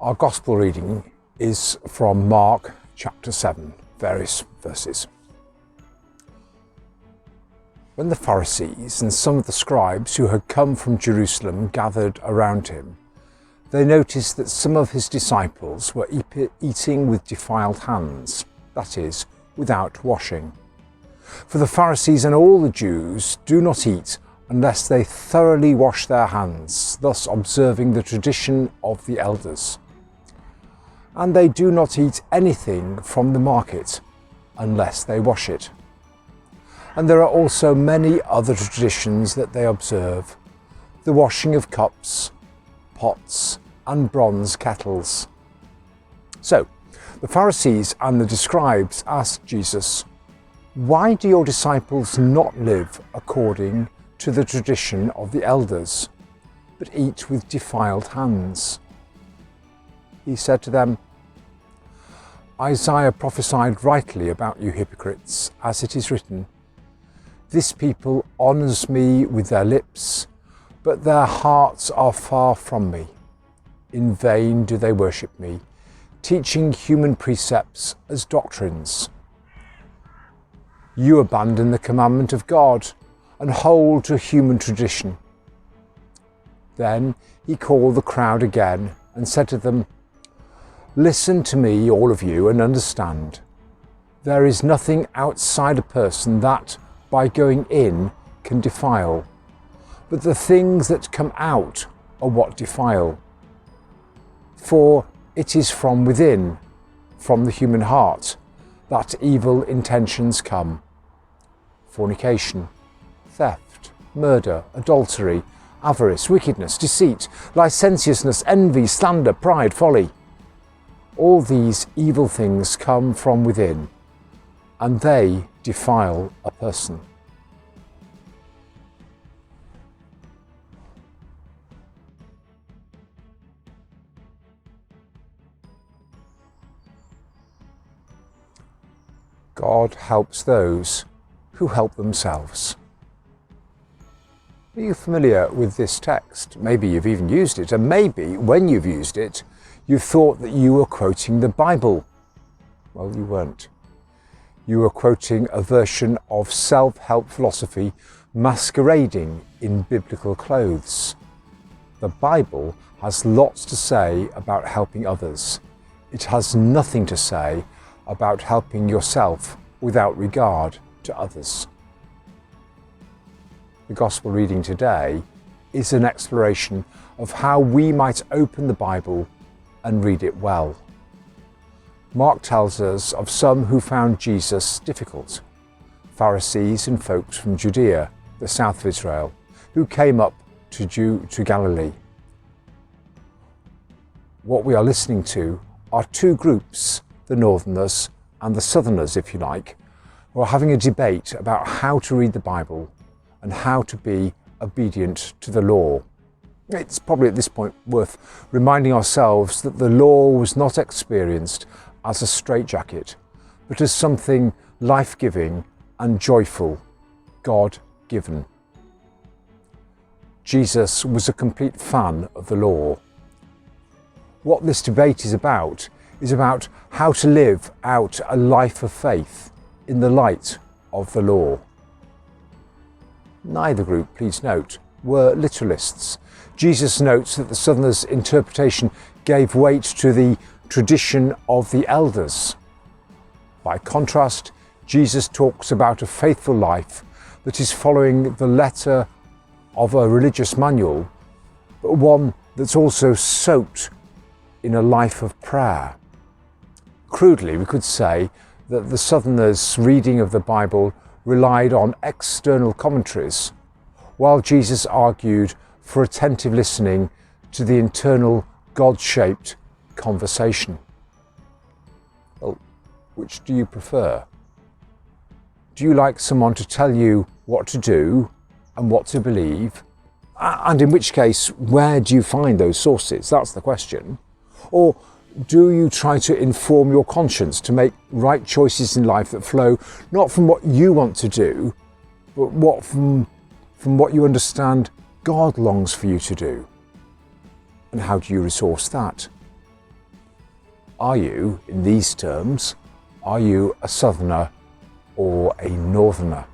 Our Gospel reading is from Mark chapter 7, various verses. When the Pharisees and some of the scribes who had come from Jerusalem gathered around him, they noticed that some of his disciples were eating with defiled hands, that is, without washing. For the Pharisees and all the Jews do not eat unless they thoroughly wash their hands, thus observing the tradition of the elders. And they do not eat anything from the market unless they wash it. And there are also many other traditions that they observe: the washing of cups, pots, and bronze kettles. So the Pharisees and the scribes asked Jesus, "Why do your disciples not live according to the tradition of the elders, but eat with defiled hands?" He said to them, "Isaiah prophesied rightly about you hypocrites, as it is written, 'This people honours me with their lips, but their hearts are far from me. In vain do they worship me, teaching human precepts as doctrines. You abandon the commandment of God and hold to human tradition.'" Then he called the crowd again and said to them, "Listen to me, all of you, and understand. There is nothing outside a person that, by going in, can defile, but the things that come out are what defile. For it is from within, from the human heart, that evil intentions come: fornication, theft, murder, adultery, avarice, wickedness, deceit, licentiousness, envy, slander, pride, folly. All these evil things come from within, and they defile a person." God helps those who help themselves. Are you familiar with this text? Maybe you've even used it, and maybe when you've used it, you thought that you were quoting the Bible. Well, you weren't. You were quoting a version of self-help philosophy masquerading in biblical clothes. The Bible has lots to say about helping others. It has nothing to say about helping yourself without regard to others. The Gospel reading today is an exploration of how we might open the Bible and read it well. Mark tells us of some who found Jesus difficult: Pharisees and folks from Judea, the south of Israel, who came up to Galilee. What we are listening to are two groups, the northerners and the southerners, if you like, who are having a debate about how to read the Bible and how to be obedient to the law. It's probably at this point worth reminding ourselves that the law was not experienced as a straitjacket, but as something life-giving and joyful, God-given. Jesus was a complete fan of the law. What this debate is about how to live out a life of faith in the light of the law. Neither group, please note, were literalists. Jesus notes that the Southerners' interpretation gave weight to the tradition of the elders. By contrast, Jesus talks about a faithful life that is following the letter of a religious manual, but one that's also soaked in a life of prayer. Crudely, we could say that the Southerners' reading of the Bible relied on external commentaries, while Jesus argued for attentive listening to the internal God-shaped conversation. Well, which do you prefer? Do you like someone to tell you what to do and what to believe? And in which case, where do you find those sources? That's the question. Or do you try to inform your conscience to make right choices in life that flow not from what you want to do, but from what you understand God longs for you to do? And how do you resource that? Are you, in these terms, are you a southerner or a northerner?